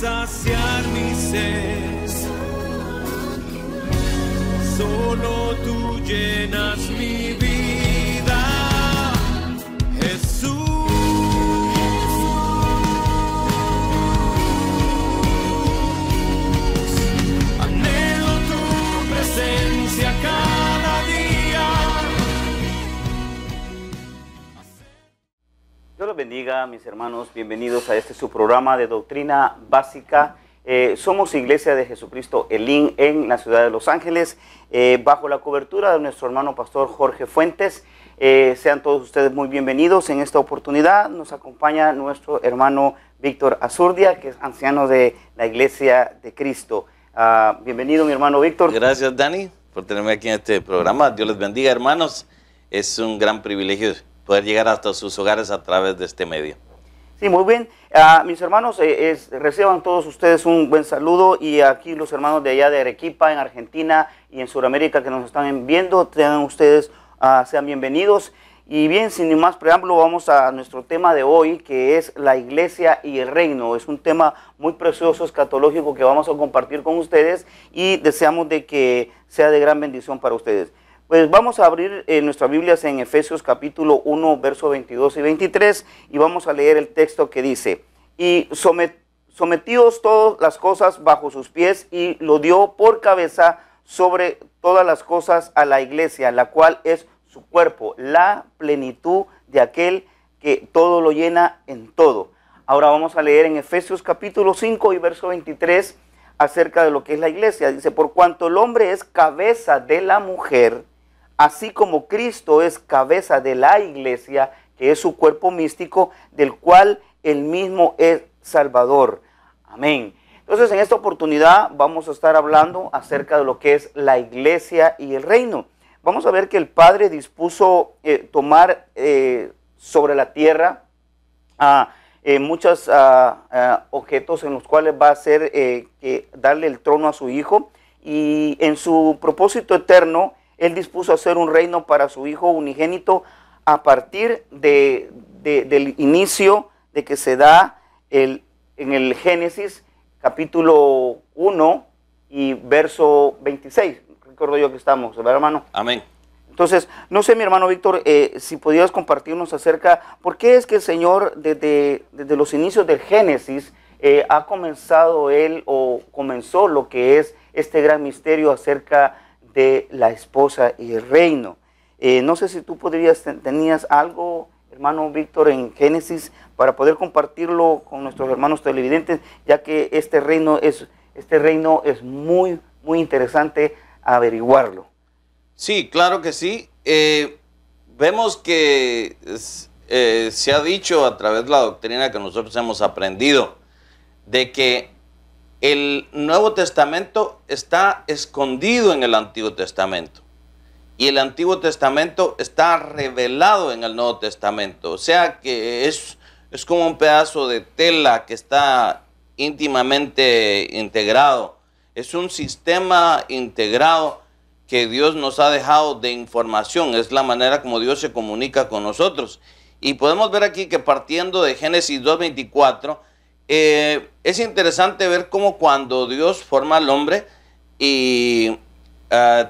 saciar mi sed. Solo tú llenas mi vida, Jesús. Anhelo tu presencia cada día. Dios los bendiga, mis hermanos. Bienvenidos a este su programa de doctrina básica. Somos Iglesia de Jesucristo Elim en la ciudad de Los Ángeles, bajo la cobertura de nuestro hermano pastor Jorge Fuentes. Sean todos ustedes muy bienvenidos. En esta oportunidad nos acompaña nuestro hermano Víctor Azurdia, que es anciano de la Iglesia de Cristo. Bienvenido, mi hermano Víctor. Gracias, Dani, por tenerme aquí en este programa. Dios les bendiga, hermanos. Es un gran privilegio poder llegar hasta sus hogares a través de este medio. Sí, muy bien. Mis hermanos, reciban todos ustedes un buen saludo, y aquí los hermanos de allá de Arequipa, en Argentina y en Sudamérica que nos están viendo, tengan ustedes, sean bienvenidos. Y bien, sin más preámbulo, vamos a nuestro tema de hoy, que es la iglesia y el reino. Es un tema muy precioso, escatológico, que vamos a compartir con ustedes y deseamos de que sea de gran bendición para ustedes. Pues vamos a abrir nuestras Biblias en Efesios capítulo 1, versos 22 y 23, y vamos a leer el texto que dice: y sometíos todas las cosas bajo sus pies, y lo dio por cabeza sobre todas las cosas a la iglesia, la cual es su cuerpo, la plenitud de aquel que todo lo llena en todo. Ahora vamos a leer en Efesios capítulo 5 y verso 23 acerca de lo que es la iglesia. Dice: por cuanto el hombre es cabeza de la mujer, así como Cristo es cabeza de la iglesia, que es su cuerpo místico, del cual él mismo es Salvador. Amén. Entonces, en esta oportunidad vamos a estar hablando acerca de lo que es la iglesia y el reino. Vamos a ver que el Padre dispuso tomar sobre la tierra muchos objetos en los cuales va a hacer darle el trono a su Hijo, y en su propósito eterno Él dispuso hacer un reino para su Hijo unigénito a partir del inicio de que se da en el Génesis capítulo 1 y verso 26. Recuerdo yo que estamos, ¿verdad, hermano? Amén. Entonces, no sé, mi hermano Víctor, si podías compartirnos acerca, ¿por qué es que el Señor desde los inicios del Génesis ha comenzado Él, o comenzó lo que es este gran misterio acerca de la esposa y el reino? No sé si tú tenías algo, hermano Víctor, en Génesis para poder compartirlo con nuestros hermanos televidentes, ya que este reino es muy, muy interesante averiguarlo. Sí, claro que sí. Vemos que se ha dicho a través de la doctrina que nosotros hemos aprendido, de que el Nuevo Testamento está escondido en el Antiguo Testamento, y el Antiguo Testamento está revelado en el Nuevo Testamento. O sea que es como un pedazo de tela que está íntimamente integrado. Es un sistema integrado que Dios nos ha dejado de información. Es la manera como Dios se comunica con nosotros. Y podemos ver aquí que, partiendo de Génesis 2:24, es interesante ver cómo cuando Dios forma al hombre y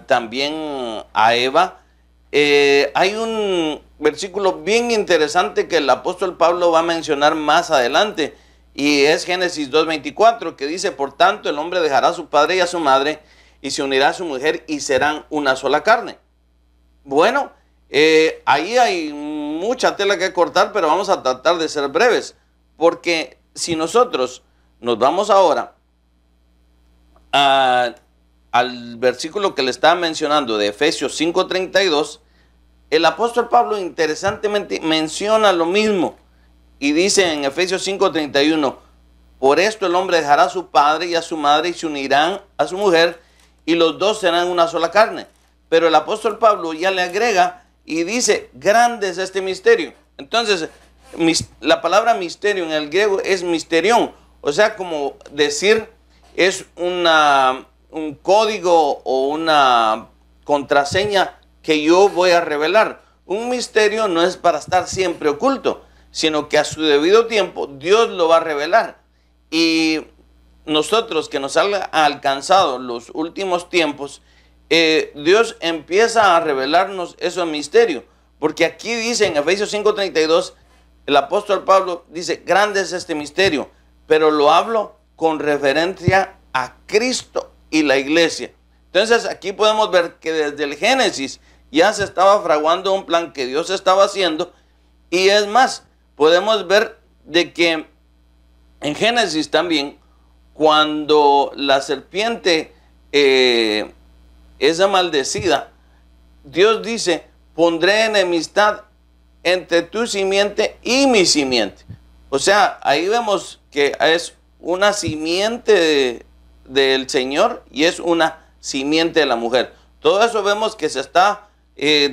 también a Eva, hay un versículo bien interesante que el apóstol Pablo va a mencionar más adelante, y es Génesis 2:24, que dice: por tanto el hombre dejará a su padre y a su madre, y se unirá a su mujer, y serán una sola carne. Bueno, ahí hay mucha tela que cortar, pero vamos a tratar de ser breves, porque si nosotros nos vamos ahora al versículo que le estaba mencionando de Efesios 5:32, el apóstol Pablo interesantemente menciona lo mismo, y dice en Efesios 5:31: por esto el hombre dejará a su padre y a su madre, y se unirán a su mujer, y los dos serán una sola carne. Pero el apóstol Pablo ya le agrega y dice: grande es este misterio. Entonces, la palabra misterio en el griego es misterión, o sea, como decir, es un código o una contraseña que yo voy a revelar. Un misterio no es para estar siempre oculto, sino que a su debido tiempo Dios lo va a revelar. Y nosotros que nos ha alcanzado los últimos tiempos, Dios empieza a revelarnos esos misterios. Porque aquí dice en Efesios 5:32, el apóstol Pablo dice, grande es este misterio, pero lo hablo con referencia a Cristo y la iglesia. Entonces aquí podemos ver que desde el Génesis ya se estaba fraguando un plan que Dios estaba haciendo. Y es más, podemos ver de que en Génesis también, cuando la serpiente es maldecida, Dios dice, pondré enemistad entre tu simiente y mi simiente. O sea, ahí vemos que es una simiente del Señor y es una simiente de la mujer. Todo eso vemos que se está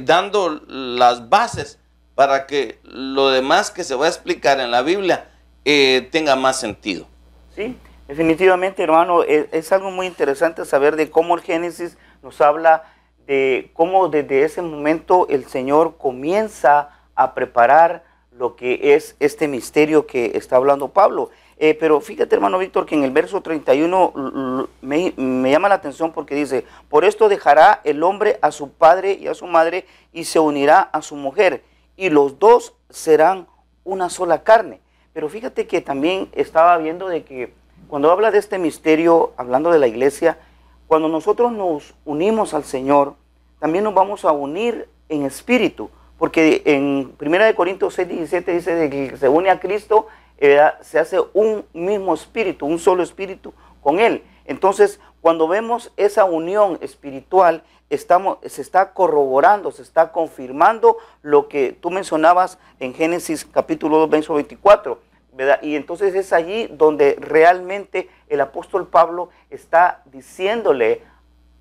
dando las bases para que lo demás que se va a explicar en la Biblia tenga más sentido. Sí, definitivamente, hermano, es algo muy interesante saber de cómo el Génesis nos habla de cómo desde ese momento el Señor comienza a preparar lo que es este misterio que está hablando Pablo. Pero fíjate, hermano Víctor, que en el verso 31 me llama la atención porque dice, por esto dejará el hombre a su padre y a su madre y se unirá a su mujer y los dos serán una sola carne. Pero fíjate que también estaba viendo de que cuando habla de este misterio, hablando de la iglesia, cuando nosotros nos unimos al Señor, también nos vamos a unir en espíritu, porque en 1 Corintios 6:17 dice de que se une a Cristo, se hace un mismo espíritu, un solo espíritu con Él. Entonces, cuando vemos esa unión espiritual, se está corroborando, se está confirmando lo que tú mencionabas en Génesis capítulo 2, verso 24, ¿verdad? Y entonces es allí donde realmente el apóstol Pablo está diciéndole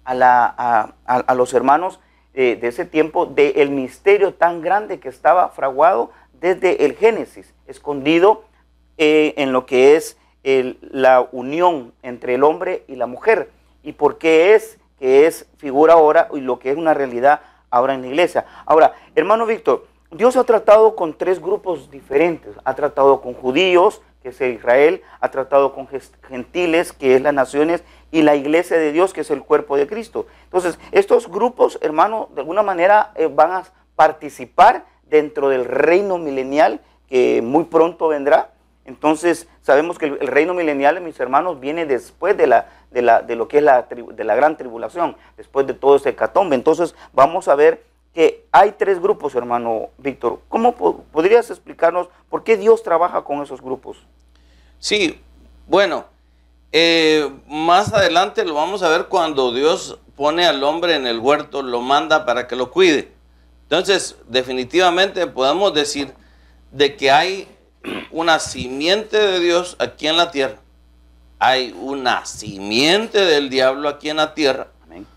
a los hermanos de ese tiempo del misterio tan grande que estaba fraguado desde el Génesis, escondido en lo que es la unión entre el hombre y la mujer, y por qué es que es figura ahora y lo que es una realidad ahora en la iglesia. Ahora, hermano Víctor, Dios ha tratado con tres grupos diferentes. Ha tratado con judíos, que es Israel, ha tratado con gentiles, que es las naciones, y la iglesia de Dios, que es el cuerpo de Cristo. Entonces, estos grupos, hermano, de alguna manera van a participar dentro del reino milenial que muy pronto vendrá. Entonces, sabemos que el reino milenial, mis hermanos, viene después de lo que es la gran tribulación, después de todo ese hecatombe. Entonces, vamos a ver que hay tres grupos, hermano Víctor. ¿Cómo podrías explicarnos por qué Dios trabaja con esos grupos? Sí, bueno, más adelante lo vamos a ver cuando Dios pone al hombre en el huerto, lo manda para que lo cuide. Entonces, definitivamente podemos decir de que hay una simiente de Dios aquí en la tierra, hay una simiente del diablo aquí en la tierra. Amén.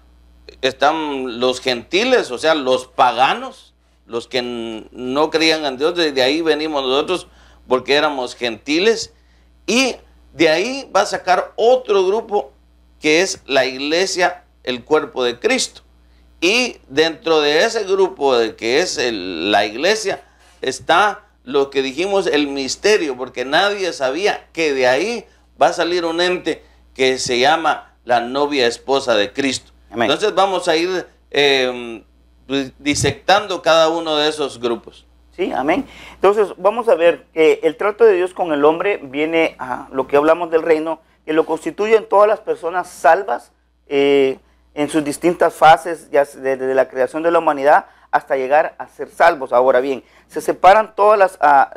Están los gentiles, o sea, los paganos, los que no creían en Dios. De ahí venimos nosotros porque éramos gentiles, y de ahí va a sacar otro grupo que es la iglesia, el cuerpo de Cristo. Y dentro de ese grupo de que es la iglesia está lo que dijimos, el misterio, porque nadie sabía que de ahí va a salir un ente que se llama la novia esposa de Cristo. Amén. Entonces vamos a ir disectando cada uno de esos grupos. Sí, amén. Entonces vamos a ver que el trato de Dios con el hombre viene a lo que hablamos del reino, que lo constituyen todas las personas salvas en sus distintas fases, ya desde la creación de la humanidad hasta llegar a ser salvos. Ahora bien, se separan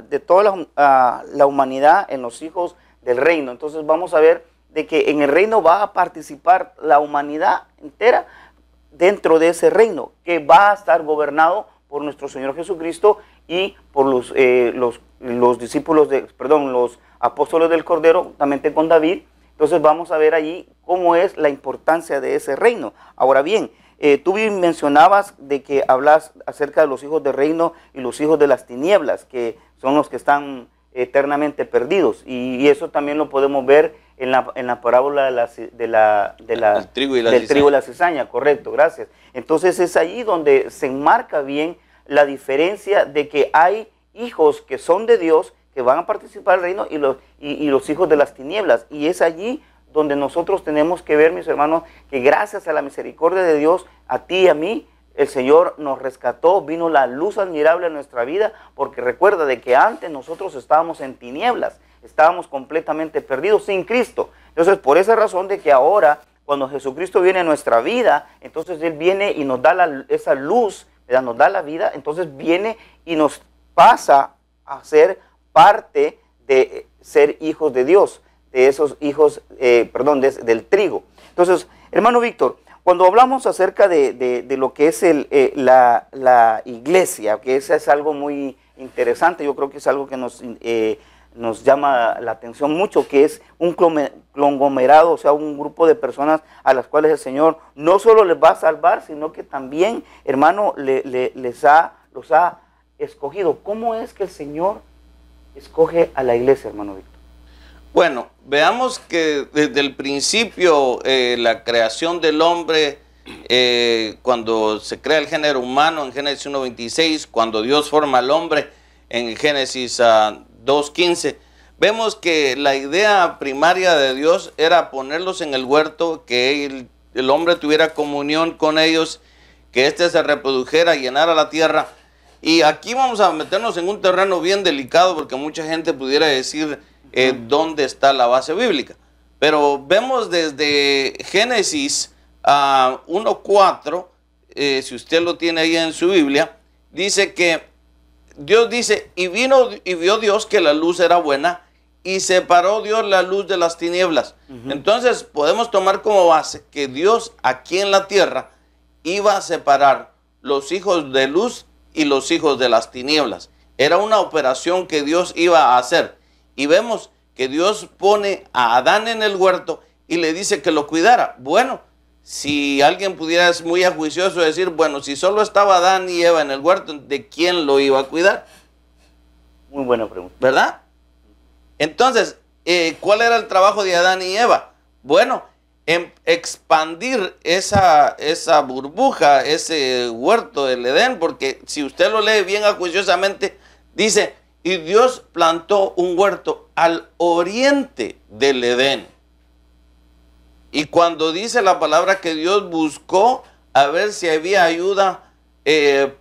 de toda la humanidad en los hijos del reino. Entonces vamos a ver de que en el reino va a participar la humanidad entera dentro de ese reino, que va a estar gobernado por nuestro Señor Jesucristo y por los discípulos los apóstoles del Cordero, juntamente con David. Entonces vamos a ver allí cómo es la importancia de ese reino. Ahora bien, tú bien mencionabas de que hablas acerca de los hijos del reino y los hijos de las tinieblas, que son los que están eternamente perdidos, y eso también lo podemos ver en la parábola del trigo y la cizaña, correcto, gracias. Entonces es allí donde se enmarca bien la diferencia de que hay hijos que son de Dios, que van a participar del reino, y los hijos de las tinieblas, y es allí donde nosotros tenemos que ver, mis hermanos, que gracias a la misericordia de Dios, a ti y a mí, el Señor nos rescató, vino la luz admirable en nuestra vida, porque recuerda de que antes nosotros estábamos en tinieblas, estábamos completamente perdidos sin Cristo. Entonces, por esa razón de que ahora, cuando Jesucristo viene a nuestra vida, entonces Él viene y nos da esa luz, ¿verdad? Nos da la vida, entonces viene y nos pasa a ser parte de ser hijos de Dios, de esos hijos, del trigo. Entonces, hermano Víctor, cuando hablamos acerca de lo que es la iglesia, que eso es algo muy interesante, yo creo que es algo que nos llama la atención mucho, que es un conglomerado, o sea, un grupo de personas a las cuales el Señor no solo les va a salvar, sino que también, hermano, los ha escogido. ¿Cómo es que el Señor escoge a la iglesia, hermano Víctor? Bueno, veamos que desde el principio, la creación del hombre, cuando se crea el género humano en Génesis 1:26, cuando Dios forma al hombre en Génesis 2:15, vemos que la idea primaria de Dios era ponerlos en el huerto, que el hombre tuviera comunión con ellos, que éste se reprodujera, llenara la tierra. Y aquí vamos a meternos en un terreno bien delicado, porque mucha gente pudiera decir dónde está la base bíblica. Pero vemos desde Génesis 1:4, si usted lo tiene ahí en su Biblia, dice que Dios dice, y vio Dios que la luz era buena, y separó Dios la luz de las tinieblas. Entonces podemos tomar como base que Dios aquí en la tierra iba a separar los hijos de luz y los hijos de las tinieblas. Era una operación que Dios iba a hacer. Y vemos que Dios pone a Adán en el huerto y le dice que lo cuidara. Bueno, si alguien pudiera, es muy ajuicioso decir, bueno, si solo estaba Adán y Eva en el huerto, ¿de quién lo iba a cuidar? Muy buena pregunta. ¿Verdad? Entonces, ¿cuál era el trabajo de Adán y Eva? Bueno, expandir esa burbuja, ese huerto del Edén, porque si usted lo lee bien ajuiciosamente, dice, y Dios plantó un huerto al oriente del Edén. Y cuando dice la palabra que Dios buscó a ver si había ayuda que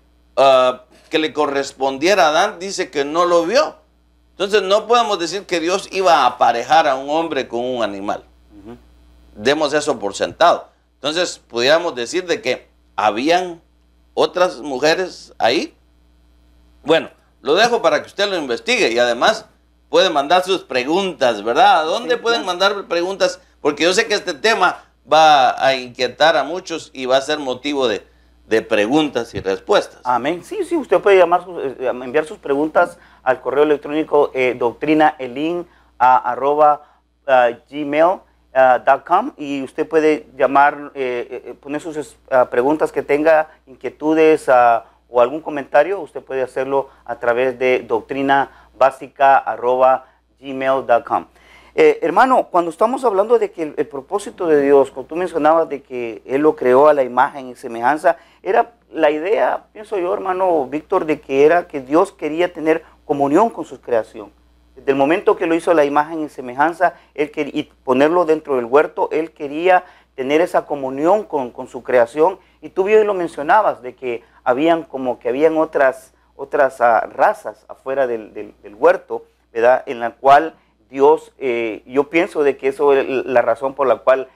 le correspondiera a Adán, dice que no lo vio. Entonces no podemos decir que Dios iba a aparejar a un hombre con un animal. Demos eso por sentado. Entonces pudiéramos decir de que habían otras mujeres ahí. Bueno, lo dejo para que usted lo investigue y además puede mandar sus preguntas, ¿verdad? ¿A dónde pueden mandar preguntas? Porque yo sé que este tema va a inquietar a muchos y va a ser motivo de preguntas y respuestas. Amén. Sí, usted puede enviar sus preguntas al correo electrónico doctrinaelin@gmail.com y usted puede llamar, poner sus preguntas que tenga, inquietudes o algún comentario. Usted puede hacerlo a través de doctrinabásica@gmail.com. Hermano, cuando estamos hablando de que el propósito de Dios, como tú mencionabas de que Él lo creó a la imagen y semejanza, era la idea, pienso yo, hermano Víctor, de que era que Dios quería tener comunión con su creación. Desde el momento que lo hizo a la imagen y semejanza, y ponerlo dentro del huerto, Él quería tener esa comunión con su creación. Y tú bien lo mencionabas, de que habían otras razas afuera del huerto, ¿verdad? En la cual Dios, yo pienso de que eso es la razón por la cual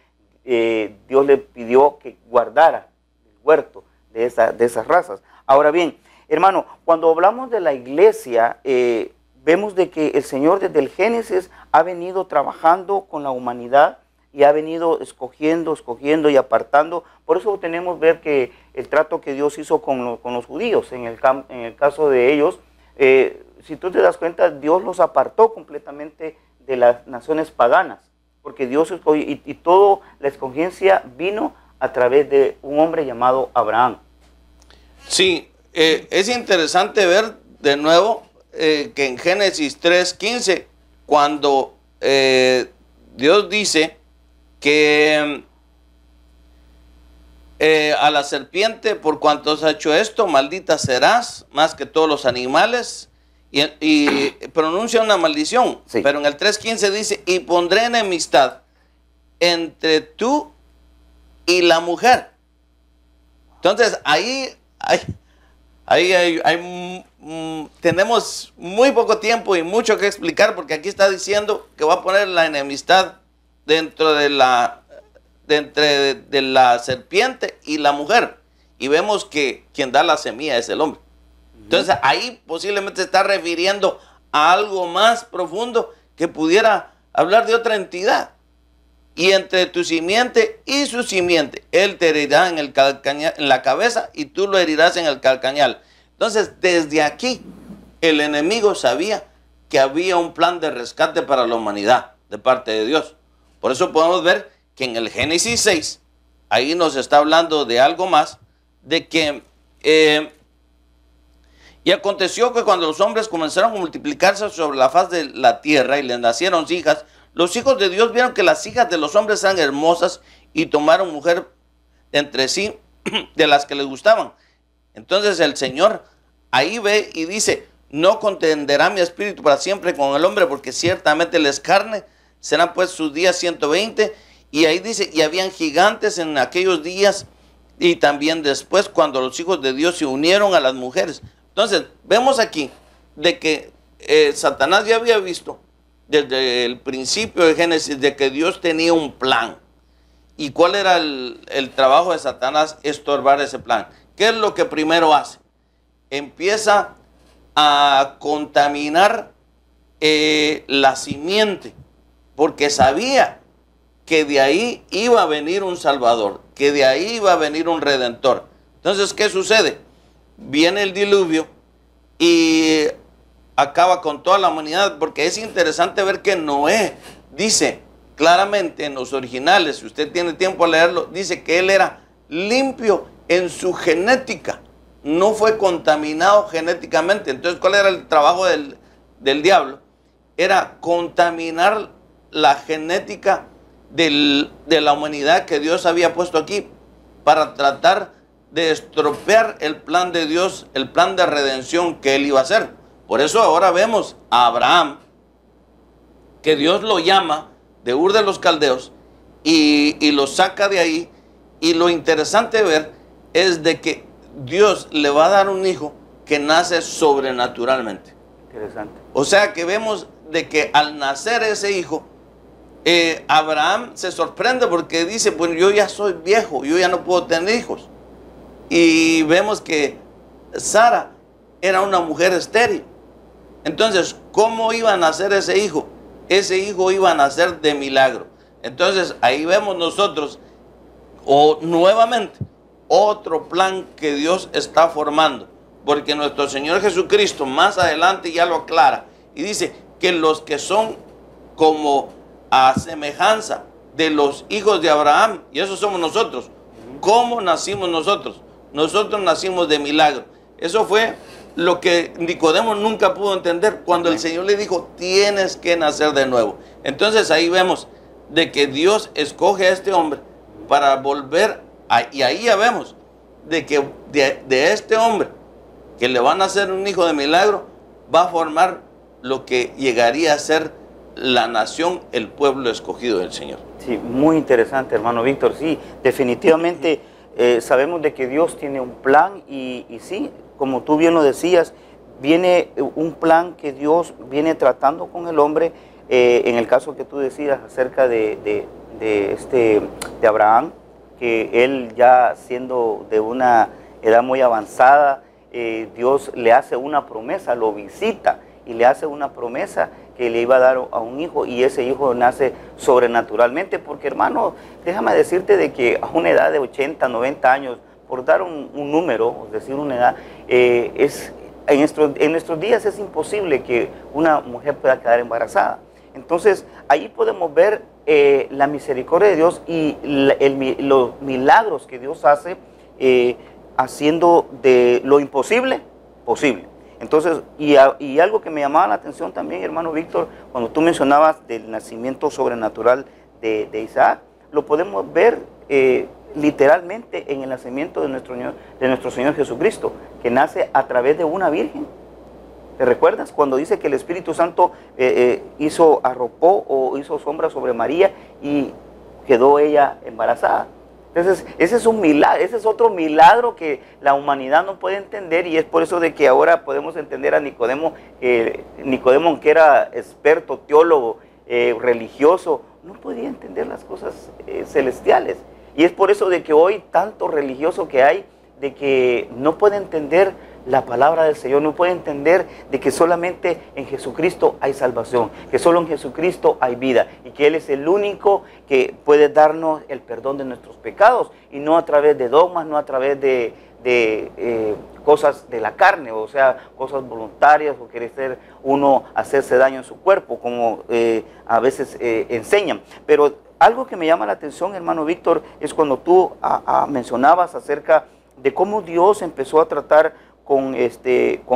Dios le pidió que guardara el huerto de esas razas. Ahora bien, hermano, cuando hablamos de la iglesia, vemos de que el Señor desde el Génesis ha venido trabajando con la humanidad y ha venido escogiendo y apartando. Por eso tenemos ver que el trato que Dios hizo con los judíos, en el caso de ellos, si tú te das cuenta, Dios los apartó completamente de las naciones paganas, porque Dios escogió, y toda la escogencia vino a través de un hombre llamado Abraham. Sí, es interesante ver de nuevo que en Génesis 3:15, cuando Dios dice que a la serpiente, por cuanto has hecho esto, maldita serás más que todos los animales, y pronuncia una maldición. Sí. Pero en el 3:15 dice, y pondré enemistad entre tú y la mujer. Entonces, tenemos muy poco tiempo y mucho que explicar, porque aquí está diciendo que va a poner la enemistad dentro de la serpiente y la mujer. Y vemos que quien da la semilla es el hombre. Entonces, ahí posiblemente se está refiriendo a algo más profundo que pudiera hablar de otra entidad. Y entre tu simiente y su simiente, él te herirá en la cabeza y tú lo herirás en el calcañal. Entonces, desde aquí, el enemigo sabía que había un plan de rescate para la humanidad de parte de Dios. Por eso podemos ver que en el Génesis 6, ahí nos está hablando de algo más, de que y aconteció que cuando los hombres comenzaron a multiplicarse sobre la faz de la tierra y les nacieron hijas, los hijos de Dios vieron que las hijas de los hombres eran hermosas y tomaron mujer entre sí de las que les gustaban. Entonces el Señor ahí ve y dice, no contenderá mi espíritu para siempre con el hombre, porque ciertamente les carne, serán pues sus días 120. Y ahí dice, y habían gigantes en aquellos días y también después, cuando los hijos de Dios se unieron a las mujeres. Entonces vemos aquí de que Satanás ya había visto desde el principio de Génesis de que Dios tenía un plan. ¿Y cuál era el trabajo de Satanás? Estorbar ese plan. ¿Qué es lo que primero hace? Empieza a contaminar la simiente, porque sabía que de ahí iba a venir un Salvador, que de ahí iba a venir un Redentor. Entonces, ¿qué sucede? Viene el diluvio y acaba con toda la humanidad, porque es interesante ver que Noé dice claramente en los originales, si usted tiene tiempo a leerlo, dice que él era limpio en su genética, no fue contaminado genéticamente. Entonces, ¿cuál era el trabajo del diablo? Era contaminar la genética de la humanidad que Dios había puesto aquí para tratar de estropear el plan de Dios, el plan de redención que él iba a hacer. Por eso ahora vemos a Abraham, que Dios lo llama de Ur de los Caldeos y lo saca de ahí. Y lo interesante de ver es de que Dios le va a dar un hijo que nace sobrenaturalmente. Interesante. O sea que vemos de que al nacer ese hijo, Abraham se sorprende porque dice, pues yo ya soy viejo, yo ya no puedo tener hijos. Y vemos que Sara era una mujer estéril. Entonces, ¿cómo iba a nacer ese hijo? Ese hijo iba a nacer de milagro. Entonces, ahí vemos nosotros, nuevamente, otro plan que Dios está formando. Porque nuestro Señor Jesucristo más adelante ya lo aclara. Y dice que los que son como a semejanza de los hijos de Abraham, y esos somos nosotros. ¿Cómo nacimos nosotros? Nosotros nacimos de milagro. Eso fue lo que Nicodemo nunca pudo entender cuando el Señor le dijo, tienes que nacer de nuevo. Entonces ahí vemos de que Dios escoge a este hombre para volver, y ahí ya vemos de que de este hombre que le va a nacer un hijo de milagro, va a formar lo que llegaría a ser la nación, el pueblo escogido del Señor. Sí, muy interesante, hermano Víctor. Sí, definitivamente sabemos de que Dios tiene un plan y sí, como tú bien lo decías, viene un plan que Dios viene tratando con el hombre. En el caso que tú decías acerca de Abraham, que él ya siendo de una edad muy avanzada, Dios le hace una promesa, lo visita y le hace una promesa que le iba a dar a un hijo, y ese hijo nace sobrenaturalmente, porque hermano, déjame decirte de que a una edad de 80, 90 años, por dar un número, es decir, una edad, en nuestros días es imposible que una mujer pueda quedar embarazada. Entonces, ahí podemos ver la misericordia de Dios y los milagros que Dios hace, haciendo de lo imposible, posible. Entonces, y algo que me llamaba la atención también, hermano Víctor, cuando tú mencionabas del nacimiento sobrenatural de Isaac, lo podemos ver literalmente en el nacimiento de nuestro Señor Jesucristo, que nace a través de una virgen. ¿Te recuerdas? Cuando dice que el Espíritu Santo arropó o hizo sombra sobre María, y quedó ella embarazada. Entonces, ese es un milagro, ese es otro milagro que la humanidad no puede entender, y es por eso de que ahora podemos entender a Nicodemo, Nicodemo, que era experto, teólogo, religioso, no podía entender las cosas celestiales. Y es por eso de que hoy tanto religioso que hay, de que no puede entender la palabra del Señor, no puede entender de que solamente en Jesucristo hay salvación, que solo en Jesucristo hay vida, y que Él es el único que puede darnos el perdón de nuestros pecados, y no a través de dogmas, no a través de cosas de la carne, o sea, cosas voluntarias, o querer ser uno hacerse daño en su cuerpo, como a veces enseñan. Pero algo que me llama la atención, hermano Víctor, es cuando tú mencionabas acerca de cómo Dios empezó a tratar con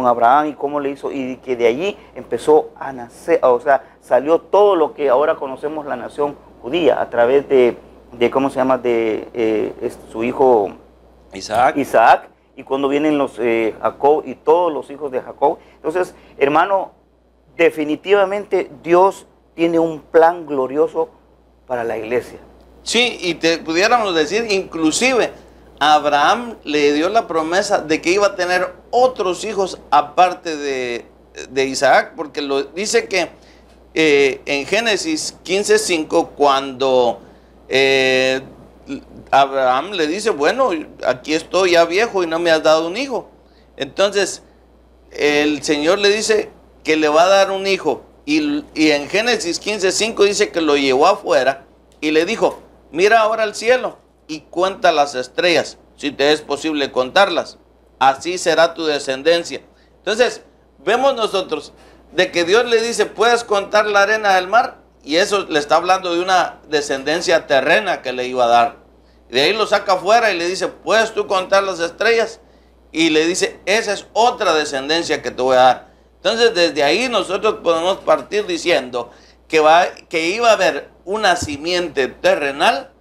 Abraham, y cómo le hizo, y que de allí empezó a nacer, o sea, salió todo lo que ahora conocemos la nación judía, a través de ¿cómo se llama?, de su hijo Isaac, y cuando vienen los Jacob y todos los hijos de Jacob. Entonces, hermano, definitivamente Dios tiene un plan glorioso para la iglesia. Sí, y te pudiéramos decir, inclusive, Abraham le dio la promesa de que iba a tener otros hijos aparte de Isaac, porque dice que en Génesis 15:5, cuando Abraham le dice, bueno, aquí estoy ya viejo y no me has dado un hijo. Entonces, el Señor le dice que le va a dar un hijo, y en Génesis 15:5 dice que lo llevó afuera y le dijo, mira ahora al cielo y cuenta las estrellas, si te es posible contarlas, así será tu descendencia. Entonces, vemos nosotros de que Dios le dice, puedes contar la arena del mar, y eso le está hablando de una descendencia terrena que le iba a dar. De ahí lo saca afuera y le dice, ¿puedes tú contar las estrellas? Y le dice, esa es otra descendencia que te voy a dar. Entonces, desde ahí nosotros podemos partir diciendo que iba a haber una simiente terrenal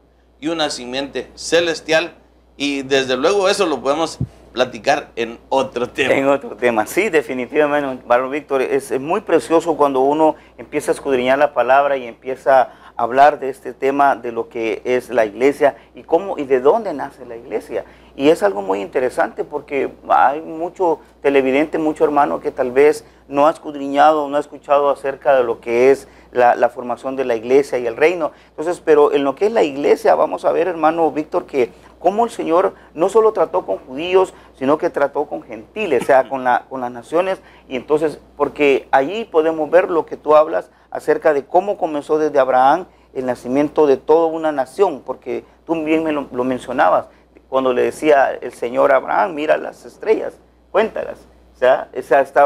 y una simiente celestial, y desde luego eso lo podemos platicar en otro tema. En otro tema, sí, definitivamente, hermano Víctor, es muy precioso cuando uno empieza a escudriñar la palabra y empieza a hablar de este tema, de lo que es la iglesia y cómo y de dónde nace la iglesia. Y es algo muy interesante porque hay mucho televidente, mucho hermano que tal vez no ha escudriñado, no ha escuchado acerca de lo que es la formación de la iglesia y el reino. Entonces, pero en lo que es la iglesia, vamos a ver, hermano Víctor, que cómo el Señor no solo trató con judíos, sino que trató con gentiles, o sea, con las naciones. Y entonces, porque allí podemos ver lo que tú hablas acerca de cómo comenzó desde Abraham el nacimiento de toda una nación, porque tú bien me lo mencionabas, cuando le decía el Señor a Abraham, mira las estrellas, cuéntalas. O sea,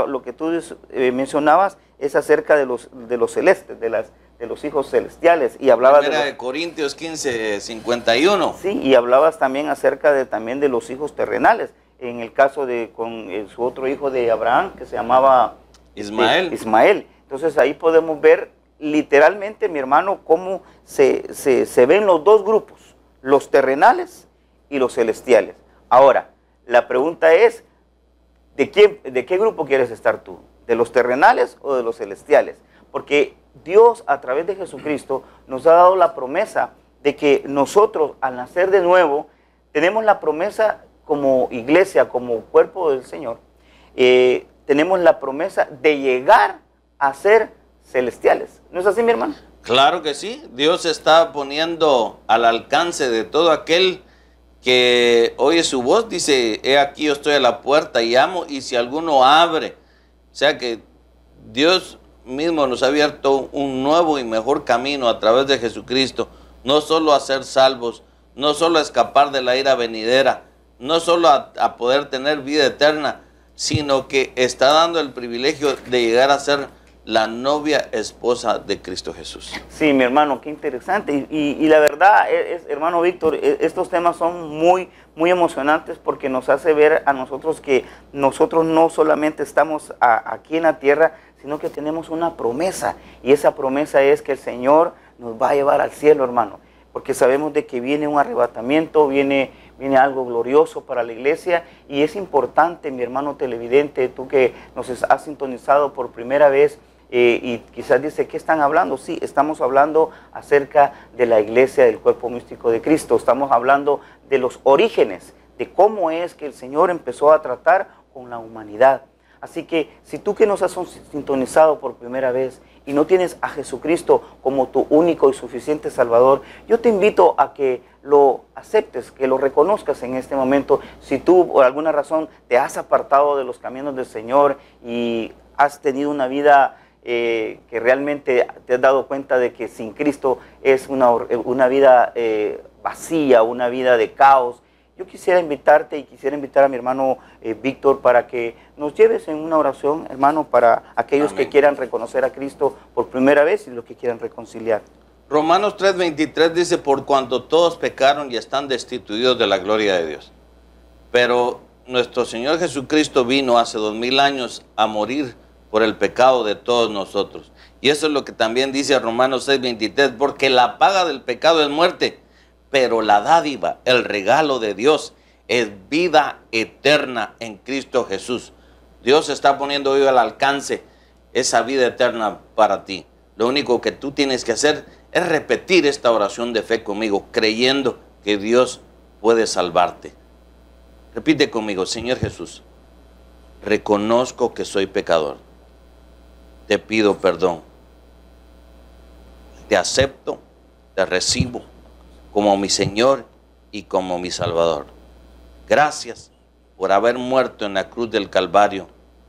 lo que tú mencionabas es acerca de los celestes, de los hijos celestiales, y hablabas de Corintios 15:51. Sí, y hablabas también acerca también de los hijos terrenales, en el caso con su otro hijo de Abraham, que se llamaba Ismael. Entonces ahí podemos ver literalmente, mi hermano, cómo se ven los dos grupos, los terrenales y los celestiales. Ahora, la pregunta es, ¿de qué grupo quieres estar tú? ¿De los terrenales o de los celestiales? Porque Dios, a través de Jesucristo, nos ha dado la promesa de que nosotros, al nacer de nuevo, tenemos la promesa como iglesia, como cuerpo del Señor, tenemos la promesa de llegar a ser celestiales. ¿No es así, mi hermano? Claro que sí. Dios está poniendo al alcance de todo aquel que oye su voz, dice, he aquí yo estoy a la puerta y llamo, y si alguno abre. O sea que Dios mismo nos ha abierto un nuevo y mejor camino a través de Jesucristo, no solo a ser salvos, no solo a escapar de la ira venidera, no solo a poder tener vida eterna, sino que está dando el privilegio de llegar a ser la novia esposa de Cristo Jesús. Sí, mi hermano, qué interesante. Y la verdad, hermano Víctor, estos temas son muy, muy emocionantes, porque nos hace ver a nosotros que nosotros no solamente estamos aquí en la tierra, sino que tenemos una promesa. Y esa promesa es que el Señor nos va a llevar al cielo, hermano. Porque sabemos de que viene un arrebatamiento, viene algo glorioso para la iglesia. Y es importante, mi hermano televidente, tú que nos has sintonizado por primera vez, y quizás dice, ¿qué están hablando? Sí, estamos hablando acerca de la iglesia del cuerpo místico de Cristo. Estamos hablando de los orígenes, de cómo es que el Señor empezó a tratar con la humanidad. Así que si tú que nos has sintonizado por primera vez y no tienes a Jesucristo como tu único y suficiente Salvador, yo te invito a que lo aceptes, que lo reconozcas en este momento. Si tú por alguna razón te has apartado de los caminos del Señor y has tenido una vida que realmente te has dado cuenta de que sin Cristo es una vida vacía, una vida de caos, yo quisiera invitarte y quisiera invitar a mi hermano Víctor para que nos lleves en una oración, hermano, para aquellos Amén. que quieran reconocer a Cristo por primera vez y los que quieran reconciliar. Romanos 3:23 dice, por cuanto todos pecaron y están destituidos de la gloria de Dios. Pero nuestro Señor Jesucristo vino hace 2000 años a morir por el pecado de todos nosotros. Y eso es lo que también dice Romanos 6:23, porque la paga del pecado es muerte, pero la dádiva, el regalo de Dios es vida eterna en Cristo Jesús. Dios está poniendo hoy al alcance esa vida eterna para ti. Lo único que tú tienes que hacer es repetir esta oración de fe conmigo, creyendo que Dios puede salvarte. Repite conmigo, Señor Jesús, reconozco que soy pecador. Te pido perdón. Te acepto, te recibo como mi Señor y como mi Salvador. Gracias por haber muerto en la cruz del Calvario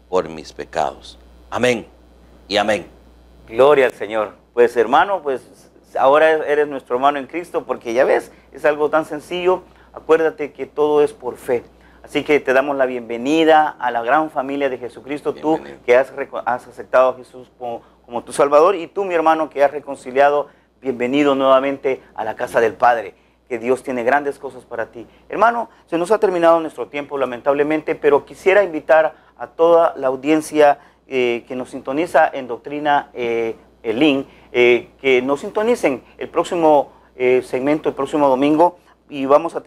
por mis pecados. Amén y amén. Gloria al Señor. Pues hermano, pues ahora eres nuestro hermano en Cristo, porque ya ves, es algo tan sencillo. Acuérdate que todo es por fe. Así que te damos la bienvenida a la gran familia de Jesucristo. Bienvenido. Tú que has aceptado a Jesús como tu Salvador, y tú, mi hermano, que has reconciliado, bienvenido nuevamente a la casa del Padre, que Dios tiene grandes cosas para ti. Hermano, se nos ha terminado nuestro tiempo, lamentablemente, pero quisiera invitar a toda la audiencia que nos sintoniza en Doctrina Elín, que nos sintonicen el próximo segmento, el próximo domingo, y vamos a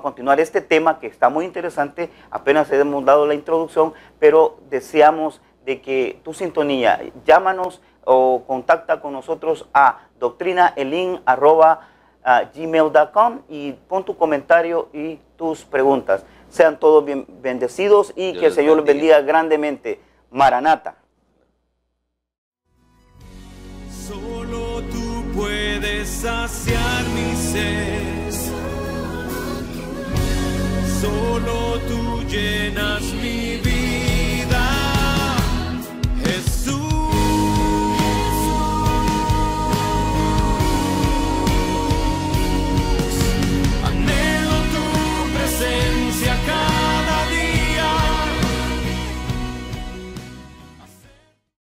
continuar este tema que está muy interesante. Apenas hemos dado la introducción, pero deseamos de que tu sintonía, llámanos o contacta con nosotros a doctrinaelin@gmail.com y pon tu comentario y tus preguntas. Sean todos bien bendecidos y Dios que el les Señor los bendiga. bendiga grandemente. Maranata. Solo tú puedes saciar mi sed.